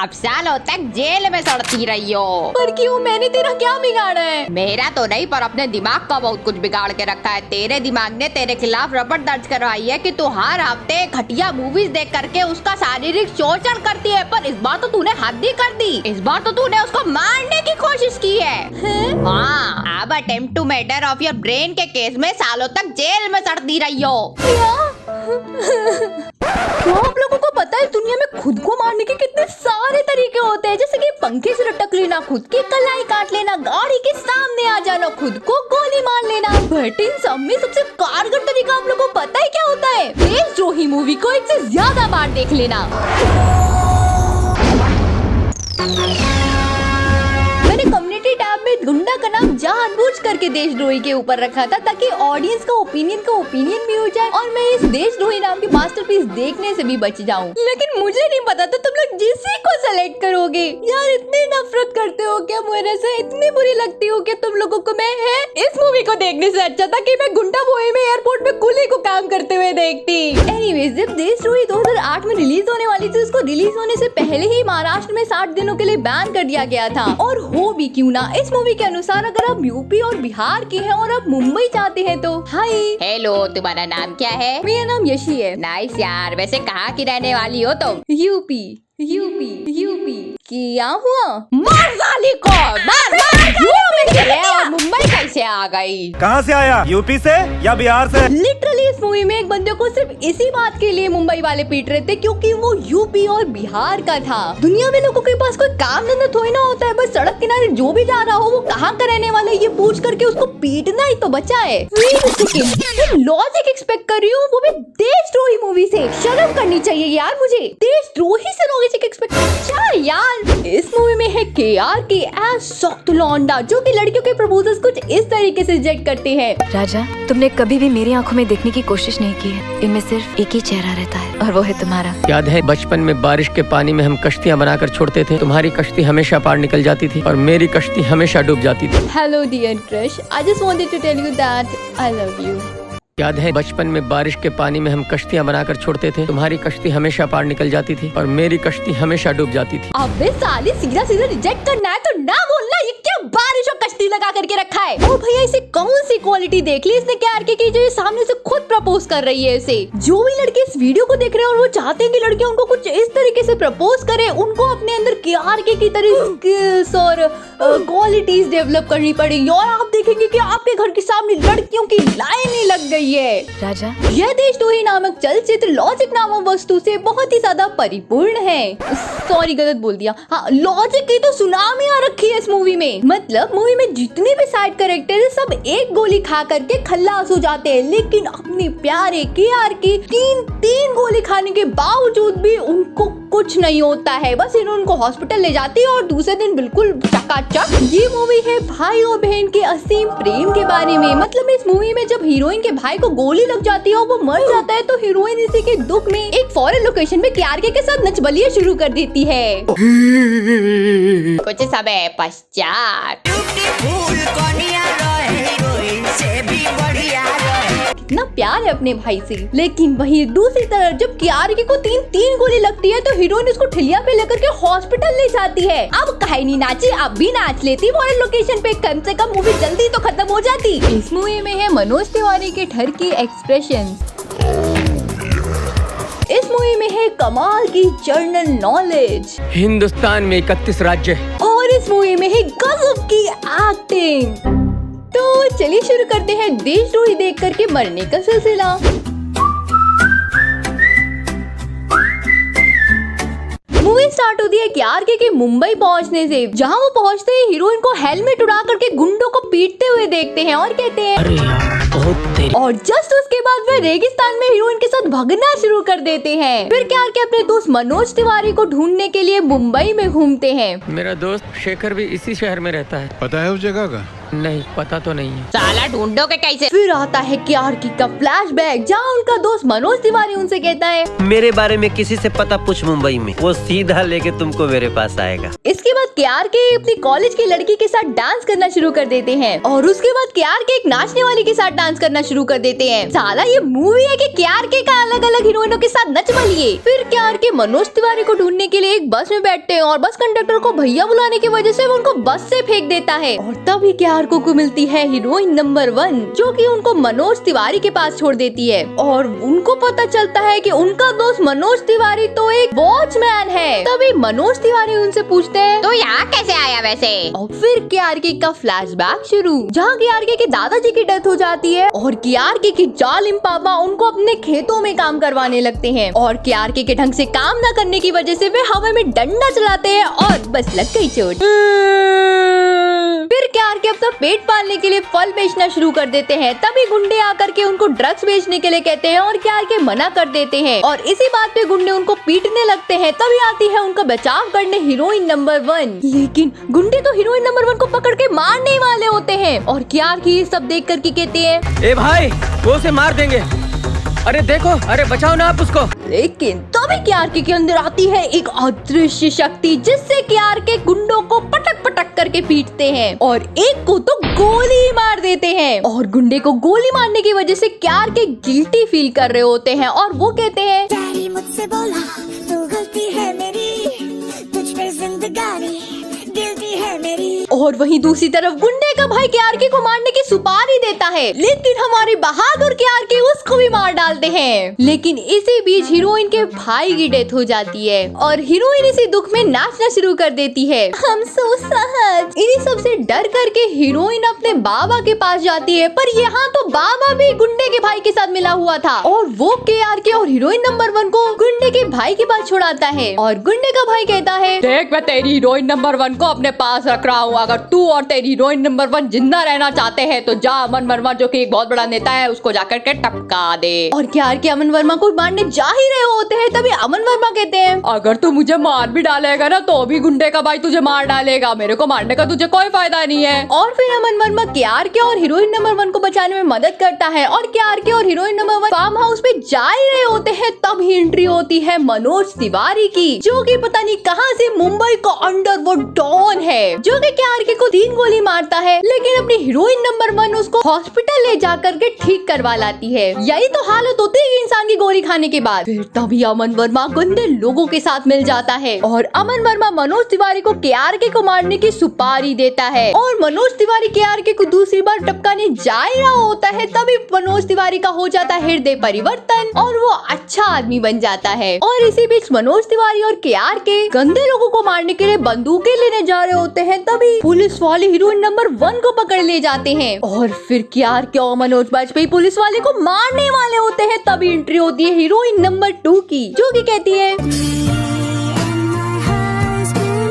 अब सालों तक जेल में सड़ती रही हो। पर क्यों? मैंने तेरा क्या बिगाड़ा है? मेरा तो नहीं, पर अपने दिमाग का बहुत कुछ बिगाड़ के रखा है। तेरे दिमाग ने तेरे खिलाफ रपट दर्ज करवाई है कि तू हर हफ्ते घटिया मूवीज देख करके उसका शारीरिक शोषण करती है। पर इस बार तो तूने हद ही कर दी। इस बार तो तूने उसको मारने की कोशिश की है। हाँ, अब attempt to murder of your brain के केस में सालों तक जेल में सड़ती रही हो। तो आप लोगों को पता है दुनिया में खुद को मारने के कितने सारे तरीके होते हैं, जैसे कि पंखे से लटक लेना, खुद की कलाई काट लेना, गाड़ी के सामने आ जाना, खुद को गोली मार लेना। बट इन सब में सबसे कारगर तरीका आप लोगों को पता है क्या होता है? देशद्रोही मूवी को एक से ज्यादा बार देख लेना। मैंने कम्युनिटी टैब में गुंडा का नाम जानबूझ करके देशद्रोही के ऊपर रखा था ताकि ऑडियंस का ओपिनियन भी हो जाए और मैं इस देशद्रोही नाम की मास्टरपीस देखने से भी बच जाऊं। लेकिन मुझे नहीं पता था तुम लोग जिसी को सेलेक्ट करोगे। यार इतनी नफरत करते हो क्या मेरे से? इतनी बुरी लगती हो क्या तुम लोगों को मैं? है इस मूवी को देखने से अच्छा था कि मैं गुंडा बॉय में एयरपोर्ट में कुली को काम करते हुए देखती। एनीवेज, जब देशद्रोही 2008 में रिलीज होने वाली थी, उसको रिलीज होने से पहले ही महाराष्ट्र में 60 दिनों के लिए बैन कर दिया गया था। और हो भी क्यों ना, इस मूवी के अनुसार अगर आप यूपी और बिहार के हैं और आप मुंबई जाते हैं तो हाय। हेलो, तुम्हारा नाम क्या है? मेरा नाम यशी है। नाइस यार। वैसे कहाँ की रहने वाली हो तुम? यूपी। क्या हुआ? मार साली को, मार यूपी से और मुंबई कैसे आ गई? कहाँ से आया? यूपी से या बिहार से? लिटरली इस मूवी में एक बंदे को सिर्फ इसी बात के लिए मुंबई वाले पीट रहे थे क्योंकि वो यूपी और बिहार का था। दुनिया में लोगों के पास कोई काम धंधा थोड़ी ना होता है, बस सड़क किनारे जो भी जा रहा हो वो कहाँ का रहने वाला है ये पूछ करके उसको पीटना ही तो बचा है। लॉजिक एक्सपेक्ट कर रही हूँ, वो भी देशद्रोही मूवी से। शर्म करनी चाहिए यार मुझे, देशद्रोही से लॉजिक एक्सपेक्ट। यार इस मूवी में है केआर की एज सख्त लौंडा जो कि लड़कियों के प्रपोजल्स कुछ इस तरीके से रिजेक्ट करते हैं। राजा, तुमने कभी भी मेरी आंखों में देखने की कोशिश नहीं की है। इनमें सिर्फ एक ही चेहरा रहता है और वो है तुम्हारा। याद है बचपन में बारिश के पानी में हम कश्तियाँ बनाकर छोड़ते थे। तुम्हारी कश्ती हमेशा पार निकल जाती थी और मेरी कश्ती हमेशा डूब जाती थी। Hello dear crush, I just wanted to tell you that I love you. याद है बचपन में बारिश के पानी में हम कश्तियाँ बनाकर छोड़ते थे। तुम्हारी कश्ती हमेशा पार निकल जाती थी और मेरी कश्ती हमेशा डूब जाती थी। अबे साली, सीधा रिजेक्ट करना है तो ना बोलना। ये क्या बारिश और कश्ती लगा करके रखा है? ओ भैया, इसे कौन सी क्वालिटी देख ली इसने केआर की जो ये सामने से खुद प्रपोज कर रही है इसे। जो भी लड़के इस वीडियो को देख रहे हैं और वो चाहते हैं कि लड़कियां उनको कुछ इस तरीके से प्रपोज करे, उनको अपने अंदर केआर की तरह स्किल्स और क्वालिटीज डेवलप करनी पड़ेगी और आप देखेंगे कि आपके घर के सामने लड़कियों की लाइन ही लग गई है। राजा, यह देशद्रोही नामक चलचित्र लॉजिक नामक वस्तु से बहुत ही ज्यादा परिपूर्ण है। सॉरी, गलत बोल दिया। हाँ, लॉजिक की तो सुनामी आ रखी है इस मूवी में। मतलब मूवी में जितने भी साइड कैरेक्टर है सब एक गोली खा करके खल्लास हो जाते हैं, लेकिन अपने प्यारे केआर की तीन गोली खाने के बावजूद भी उनको कुछ नहीं होता है। बस इन्होंने उनको हॉस्पिटल ले जाती है और दूसरे दिन बिल्कुल चकाचक। ये मूवी है भाई और बहन के असीम प्रेम के बारे में। मतलब इस मूवी में जब हीरोइन के भाई को गोली लग जाती है और वो मर जाता है तो हीरोइन इसी के दुख में एक फॉरेन लोकेशन में केआर के साथ नचबलिया शुरू कर देती है। कुछ समय पश्चात कितना प्यार है अपने भाई से। लेकिन वहीं दूसरी तरफ जब केआर को तीन गोली लगती है तो हीरोइन उसको ठिलिया पे लेकर के हॉस्पिटल ले जाती है। अब काहे नहीं नाची, अब भी नाच लेती फॉरेन लोकेशन पे, कम से कम मूवी जल्दी तो खत्म हो जाती। इस मूवी में है मनोज तिवारी के ठर के एक्सप्रेशन। इस मूवी में है कमाल की जर्नल नॉलेज। हिंदुस्तान में 31 राज्य है और इस मूवी में है गजब की एक्टिंग। तो चलिए शुरू करते हैं देशद्रोही देख करके मरने का सिलसिला। मूवी स्टार्ट होती है केआर के मुंबई पहुंचने से, जहां वो पहुंचते ही हीरोइन को हेलमेट उड़ा करके गुंडों को पीटते हुए देखते हैं और कहते हैं अरे यार, बहुत तेज। और जस्ट उसके बाद वे रेगिस्तान में हीरोइन के साथ भगना शुरू कर देते हैं। फिर केआर के अपने दोस्त मनोज तिवारी को ढूंढने के लिए मुंबई में घूमते हैं। मेरा दोस्त शेखर भी इसी शहर में रहता है। पता है उस जगह का? नहीं, पता तो नहीं है। साला ढूंढोगे कैसे? फिर आता है KRK का फ्लैशबैक, जहाँ उनका दोस्त मनोज तिवारी उनसे कहता है, मेरे बारे में किसी से पता पूछ मुंबई में, वो सीधा लेके तुमको मेरे पास आएगा। इसके बाद KRK अपनी कॉलेज की लड़की के साथ डांस करना शुरू कर देते हैं और उसके बाद KRK एक नाचने वाली के साथ डांस करना शुरू कर देते हैं। साला ये मूवी है कि KRK का अलग अलग हीरोइनों के साथ नच बलिए। फिर KRK मनोज तिवारी को ढूंढने के लिए एक बस में बैठते हैं और बस कंडक्टर को भैया बुलाने की वजह से वो उनको बस से फेंक देता है और तभी KRK को मिलती है हीरोइन नंबर 1, जो कि उनको मनोज तिवारी के पास छोड़ देती है और उनको पता चलता है कि उनका दोस्त मनोज तिवारी तो एक वॉचमैन है। तभी मनोज तिवारी उनसे पूछते हैं, तो यहाँ कैसे आया वैसे? और फिर KRK का फ्लैशबैक शुरू, जहाँ KRK के दादाजी की डेथ हो जाती है और KRK की जालिम पापा उनको अपने खेतों में काम करवाने लगते हैं और KRK के ढंग से काम न करने की वजह से वे हवा में डंडा चलाते हैं और बस लग गई चोट। फिर KRK अपना पेट पालने के लिए फल बेचना शुरू कर देते हैं। तभी गुंडे आकर के उनको ड्रग्स बेचने के लिए कहते हैं और KRK मना कर देते हैं और इसी बात पे गुंडे उनको पीटने लगते हैं। तभी आती है उनका बचाव करने हीरोइन नंबर 1, लेकिन गुंडे तो हीरोइन नंबर 1 को पकड़ के मारने वाले होते हैं और KRK ये सब देख करके कहते हैं, ए भाई, वो उसे मार देंगे। अरे देखो, अरे बचाओ ना आप उसको। लेकिन तभी KRK के अंदर आती है एक अदृश्य शक्ति, जिससे KRK गुंडों को पटक पटक करके पीटते हैं और एक को तो गोली मार देते हैं और गुंडे को गोली मारने की वजह से KRK गिल्टी फील कर रहे होते हैं और वो कहते हैं, डैडी मुझसे बोला तो गलती है मेरी, तुझ पे जिंदगानी गिल्टी है मेरी। और वहीं दूसरी तरफ गुंडे का भाई KRK को मारने की सुपारी देता है, लेकिन हमारे बहादुर KRK उसको भी मार डालते हैं। लेकिन इसी बीच हीरोइन के भाई की डेथ हो जाती है और हीरोइन इसी दुख में नाचना शुरू कर देती है। हम सो सहज। इन्हीं सब से डर करके हीरोइन अपने बाबा के पास जाती है, पर यहाँ तो बाबा भी गुंडे के भाई के साथ मिला हुआ था और वो KRK और हीरोइन नंबर 1 को गुंडे के भाई के पास छुड़ाता है और गुंडे का भाई कहता है, देख, मैं तेरी हीरोइन नंबर 1 को अपने पास रख रहा हूँ। अगर तू और तेरी हीरोइन नंबर 1 जिंदा रहना चाहते हैं तो जा अमन वर्मा, जो कि एक बहुत बड़ा नेता है, उसको जाकर के टपका दे। और KRK अमन वर्मा को मारने जा ही रहे होते हैं। तभी अमन वर्मा कहते हैं, अगर तू मुझे मार भी डालेगा ना तो भी गुंडे का भाई तुझे मार डालेगा, मेरे को मारने का तुझे कोई फायदा नहीं है। और फिर अमन वर्मा KRK और हीरोइन नंबर 1 को बचाने में मदद करता है और KRK और हीरोइन नंबर 1 फार्म हाउस पे जा ही रहे होते हैं। तब ही एंट्री होती है मनोज तिवारी की, जो कि पता नहीं कहां से मुंबई का अंडर वो डॉन है, जो कि KRK को 3 गोली मारता है, लेकिन अपनी हीरोइन नंबर 1 उसको हॉस्पिटल ले जाकर के ठीक करवा लाती है। यही तो हालत होती है इंसान की गोली खाने के बाद। फिर तभी अमन वर्मा गंदे लोगों के साथ मिल जाता है और अमन वर्मा मनोज तिवारी को KRK को मारने की सुपारी देता है और मनोज तिवारी KRK को दूसरी बार टपकाने जा ही रहा होता है। तभी मनोज तिवारी का हो जाता है हृदय परिवर्तन और वो अच्छा आदमी बन जाता है। और इसी बीच मनोज तिवारी और KRK गंदे लोगों को मारने के लिए बंदूकें लेने जा रहे होते हैं। तभी पुलिस वाले हीरोइन नंबर 1 को पकड़ ले जाते हैं और फिर KRK और मनोज बाजपेयी पुलिस वाले को मारने वाले होते हैं। तभी एंट्री होती है हीरोइन नंबर 2 की, जो कि कहती है,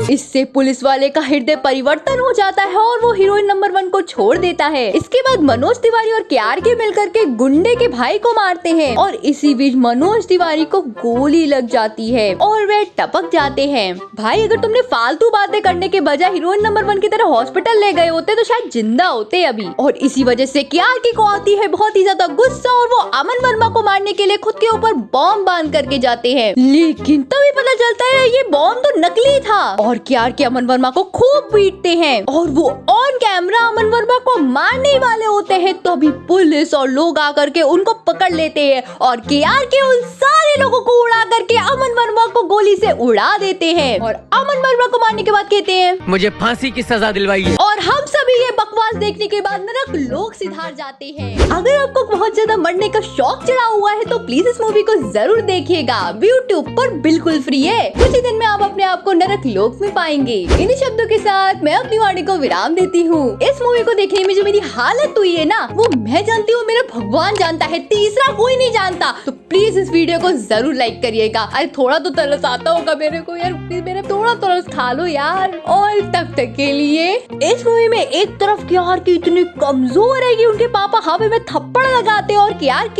इससे पुलिस वाले का हृदय परिवर्तन हो जाता है और वो हीरोइन नंबर 1 को छोड़ देता है। इसके बाद मनोज तिवारी और KRK मिलकर के गुंडे के भाई को मारते हैं और इसी बीच मनोज तिवारी को गोली लग जाती है और वे टपक जाते हैं। भाई, अगर तुमने फालतू बातें करने के बजाय हीरोइन नंबर 1 की तरह हॉस्पिटल ले गए होते तो शायद जिंदा होते अभी। और इसी वजह से KRK को आती है बहुत ही ज्यादा गुस्सा और वो अमन वर्मा को मारने के लिए खुद के ऊपर बॉम्ब बांध करके जाते हैं, लेकिन तभी पता चलता है ये बॉम्ब तो नकली था और KRK अमन वर्मा को खूब पीटते हैं और वो ऑन कैमरा अमन वर्मा को मारने वाले होते हैं। तो अभी पुलिस और लोग आकर के उनको पकड़ लेते हैं और KRK उन सारे लोगों को उड़ा करके अमन वर्मा को गोली से उड़ा देते हैं और अमन वर्मा को मारने के बाद कहते हैं, मुझे फांसी की सजा दिलवाइए। और हम सभी ये बकवास देखने के बाद नरक लोक सिधार जाते हैं। अगर आपको बहुत ज्यादा मरने का शौक चढ़ा हुआ है तो प्लीज इस मूवी को जरूर देखिएगा। YouTube पर बिल्कुल फ्री है। कुछ ही दिन में आप अपने आप को नरक लोक में पाएंगे। इन्हीं शब्दों के साथ मैं अपनी वाणी को विराम देती हूँ। इस मूवी को देखने में जो मेरी हालत हुई है ना, वो मैं जानती हूँ, मेरा भगवान जानता है, तीसरा कोई नहीं जानता। तो प्लीज इस वीडियो को जरूर लाइक करिएगा। अरे थोड़ा तो तरस आता होगा मेरे को यार, प्लीज मेरा थोड़ा तरस खा लो यार। और तब तक के लिए इस मूवी में एक तरफ KRK इतने कमजोर है कि उनके पापा हवा में थप्पड़ लगाते और KRK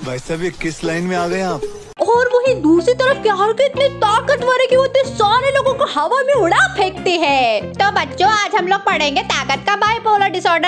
भाई साहब ये किस लाइन में आ गए आप? और वही दूसरी तरफ प्यार के इतने ताकतवर है कि वो इतने सारे लोगों को हवा में उड़ा फेंकते हैं। तो बच्चों आज हम लोग पढ़ेंगे ताकत का बाइपोलर डिसऑर्डर